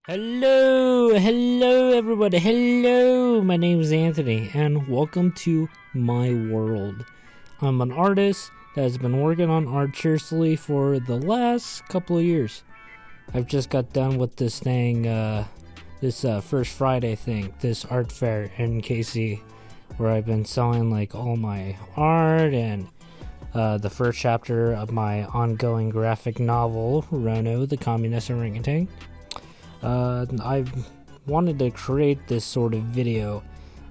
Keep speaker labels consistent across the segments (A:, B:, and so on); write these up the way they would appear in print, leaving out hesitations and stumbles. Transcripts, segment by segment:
A: Hello everybody, hello, my name is Anthony, and welcome to my world. I'm an artist that has been working on art seriously for the last couple of years. I've just got done with this thing, this First Friday thing, this art fair in KC, where I've been selling like all my art and the first chapter of my ongoing graphic novel, Rono, the Communist Orangutan. I've wanted to create this sort of video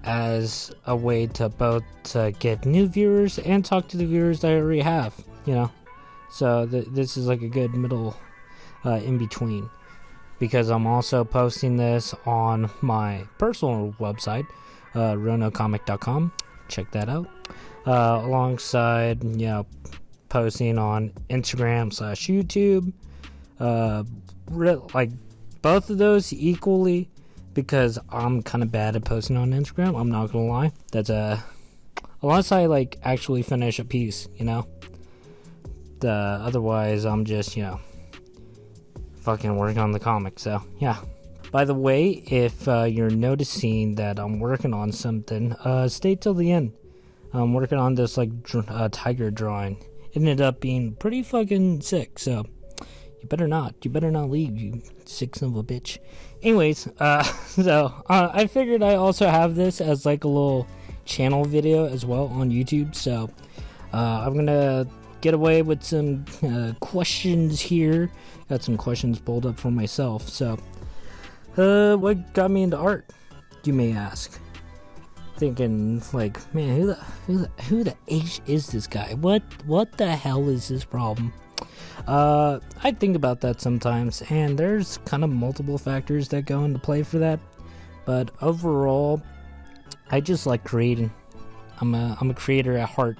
A: as a way to both get new viewers and talk to the viewers that I already have, So this is like a good middle in between, because I'm also posting this on my personal website, ronocomic.com. Check that out. Alongside, posting on Instagram/YouTube, both of those equally, because I'm kind of bad at posting on Instagram. I'm not gonna lie. That's unless I actually finish a piece, otherwise I'm just fucking working on the comic. So yeah. By the way, if you're noticing that I'm working on something, stay till the end. I'm working on this tiger drawing. It ended up being pretty fucking sick, so you better not leave, you sick son of a bitch. Anyways, I figured I also have this as like a little channel video as well on YouTube, so I'm gonna get away with some questions here. Got some questions pulled up for myself. So what got me into art, you may ask? Thinking man, who the H is this guy? What the hell is this problem? I think about that sometimes, and there's kind of multiple factors that go into play for that. But overall, I just like creating. I'm a creator at heart.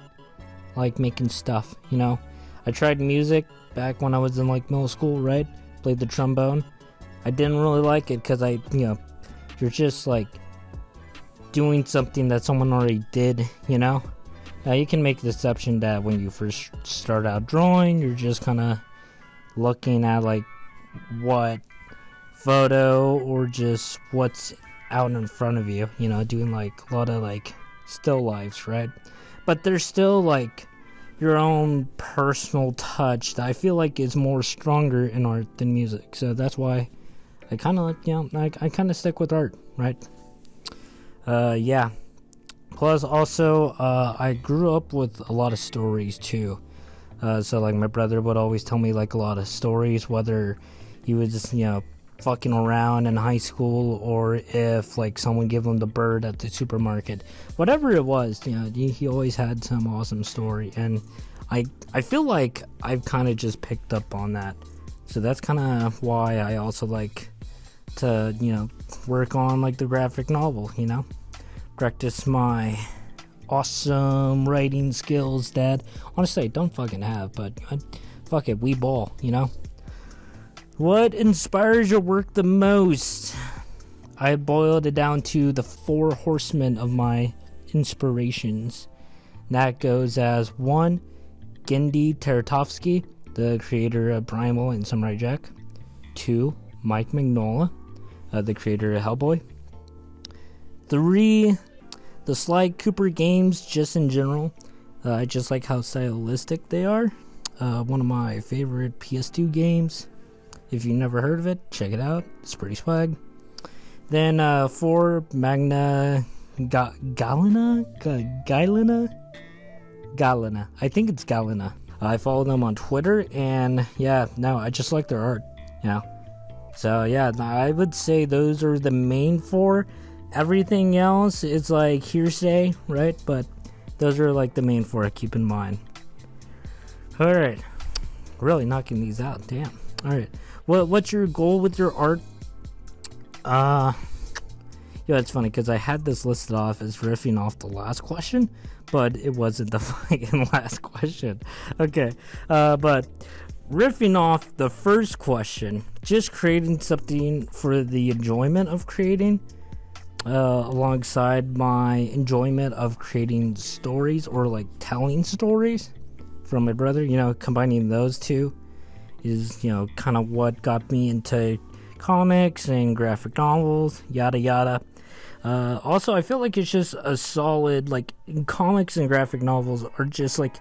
A: I like making stuff, I tried music back when I was in middle school, right? Played the trombone. I didn't really like it because you're just doing something that someone already did, Now, you can make the assumption that when you first start out drawing, you're just kind of looking at what photo or just what's out in front of you, doing a lot of still lifes, right? But there's still your own personal touch that I feel is more stronger in art than music. So that's why I kind of I kind of stick with art, right? Yeah. Plus, also, I grew up with a lot of stories, too. So, my brother would always tell me, a lot of stories, whether he was just, fucking around in high school, or if, someone gave him the bird at the supermarket. Whatever it was, he always had some awesome story. And I feel like I've kind of just picked up on that. So that's kind of why I also like to, work on, the graphic novel, practice my awesome writing skills that honestly I don't fucking have, but fuck it, we ball, What inspires your work the most? I boiled it down to the 4 horsemen of my inspirations. That goes as 1, Gendy Tartakovsky, the creator of Primal and Samurai Jack. 2, Mike Mignola, the creator of Hellboy. 3, the Sly Cooper games, just in general. I just like how stylistic they are. One of my favorite PS2 games. If you've never heard of it, check it out. It's pretty swag. Then 4, Magna Galena. I think it's Galena. I follow them on Twitter, and I just like their art, So I would say those are the main 4. Everything else is hearsay, right? But those are the main 4 I keep in mind. Alright. Really knocking these out, damn. Alright. What's your goal with your art? It's funny because I had this listed off as riffing off the last question, but it wasn't the fucking last question. Okay. But riffing off the first question, just creating something for the enjoyment of creating, alongside my enjoyment of creating stories or telling stories from my brother, combining those two is, kind of what got me into comics and graphic novels, yada yada. Also, I feel like it's just a solid, like, comics and graphic novels are just, like,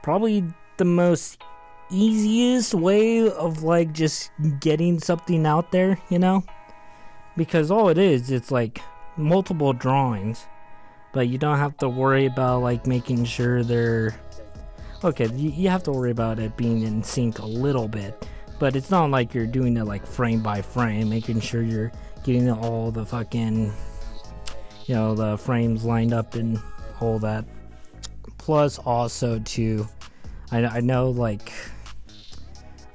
A: probably the most easiest way of, like, just getting something out there, you know? Because all it is, it's, like, multiple drawings, but you don't have to worry about, like, making sure they're... Okay, you have to worry about it being in sync a little bit, but it's not like you're doing it, like, frame by frame, making sure you're getting all the fucking... You know, the frames lined up and all that. Plus, also, too, I know, like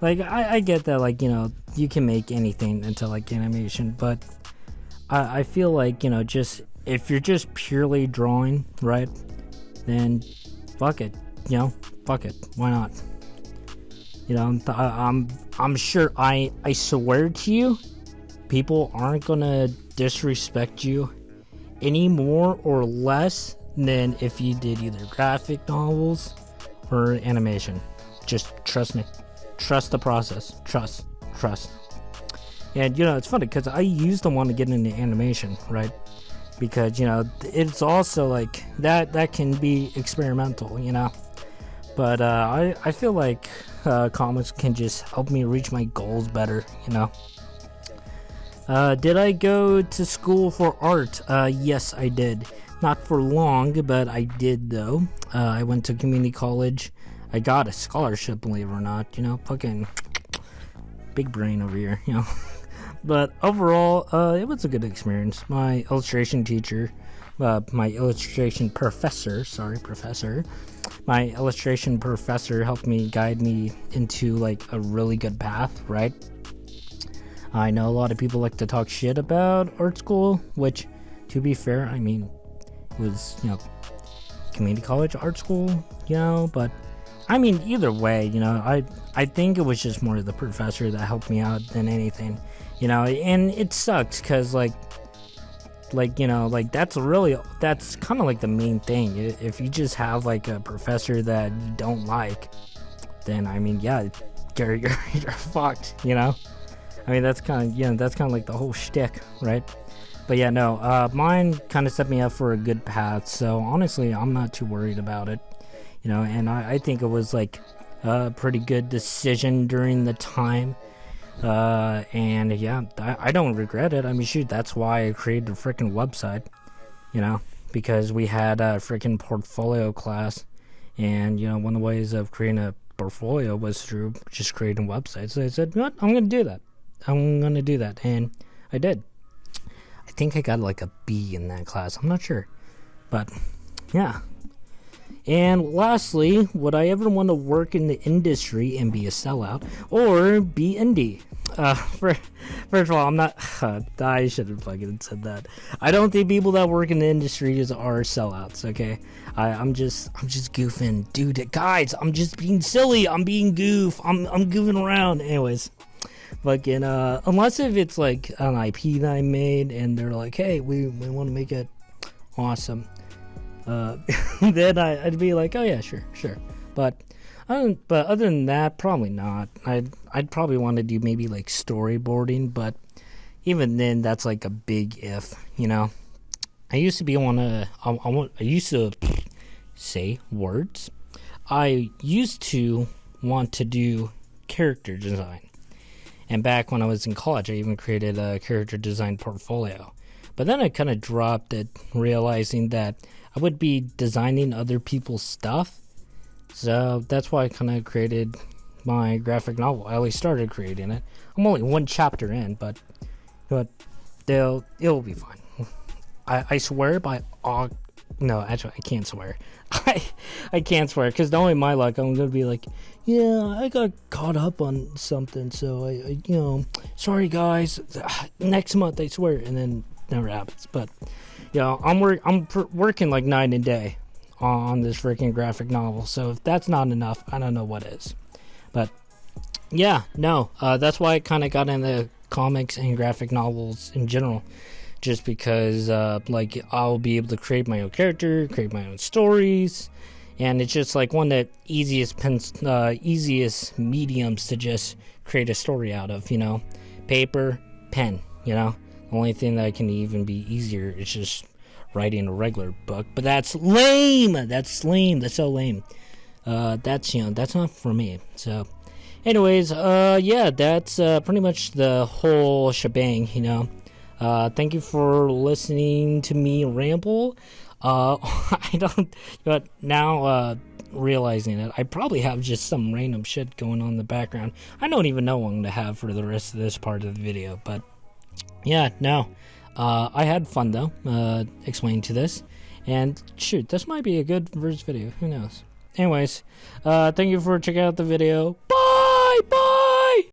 A: I get that, like, you know, you can make anything into, like, animation, but I feel like, you know, just, if you're just purely drawing, right, then fuck it, you know, fuck it, why not? You know, I'm sure, I swear to you, people aren't gonna disrespect you any more or less than if you did either graphic novels or animation. Just trust me. Trust the process. Trust. And, you know, it's funny because I used to want to get into animation, right? Because, you know, it's also like that can be experimental, you know? But I feel like comics can just help me reach my goals better, you know? Did I go to school for art? Yes, I did. Not for long, but I did, though. I went to community college. I got a scholarship, believe it or not. You know, fucking big brain over here, you know. But overall, it was a good experience. My illustration teacher, my illustration professor, my illustration professor helped me guide me into, like, a really good path, right? I know a lot of people like to talk shit about art school, which, to be fair, I mean, it was, you know, community college art school, you know, but, I mean, either way, you know, I think it was just more the professor that helped me out than anything, you know, and it sucks, because, like, you know, like, that's kind of, like, the main thing. If you just have, like, a professor that you don't like, then, I mean, yeah, you're fucked, you know? I mean, that's kind of like the whole shtick, right? But yeah, no, mine kind of set me up for a good path, so honestly, I'm not too worried about it, you know, and I think it was, like, a pretty good decision during the time, and yeah, I don't regret it. I mean, shoot, that's why I created a freaking website, you know, because we had a freaking portfolio class, and, you know, one of the ways of creating a portfolio was through just creating websites, so I said, you know what, I'm going to do that. And I did. I think I got, like, a B in that class. I'm not sure. But, yeah. And lastly, would I ever want to work in the industry and be a sellout? Or be indie? First of all, I'm not... I should have fucking said that. I don't think people that work in the industry are sellouts, okay? I'm just goofing. Dude, guys, I'm just being silly. I'm being goof. I'm goofing around. Anyways... Fucking, unless if it's, like, an IP that I made, and they're like, hey, we want to make it awesome, then I'd be like, oh yeah, sure, but other than that, probably not. I'd probably want to do maybe, like, storyboarding, but even then, that's, like, a big if, you know. I used to say words. I used to want to do character design. And back when I was in college, I even created a character design portfolio. But then I kind of dropped it, realizing that I would be designing other people's stuff. So that's why I kind of created my graphic novel. I at least started creating it. I'm only one chapter in, but it'll be fine. I swear by no, actually, I can't swear. I can't swear, because knowing my luck, I'm going to be like, yeah, I got caught up on something, so I you know, sorry guys, next month, I swear, and then never happens. But, you know, I'm working like night and day on this freaking graphic novel, so if that's not enough, I don't know what is. But, yeah, no, that's why I kind of got into comics and graphic novels in general. Just because, like, I'll be able to create my own character, create my own stories, and it's just, like, one of the easiest mediums to just create a story out of, you know. Paper, pen, you know. The only thing that can even be easier is just writing a regular book, but that's lame. That's so lame. That's not for me. So anyways, yeah, that's pretty much the whole shebang, you know. Thank you for listening to me ramble. I don't, but now realizing it, I probably have just some random shit going on in the background. I don't even know what I'm gonna have for the rest of this part of the video, but yeah, no. I had fun though, explaining to this, and shoot, this might be a good first video. Who knows? Anyways, thank you for checking out the video. Bye.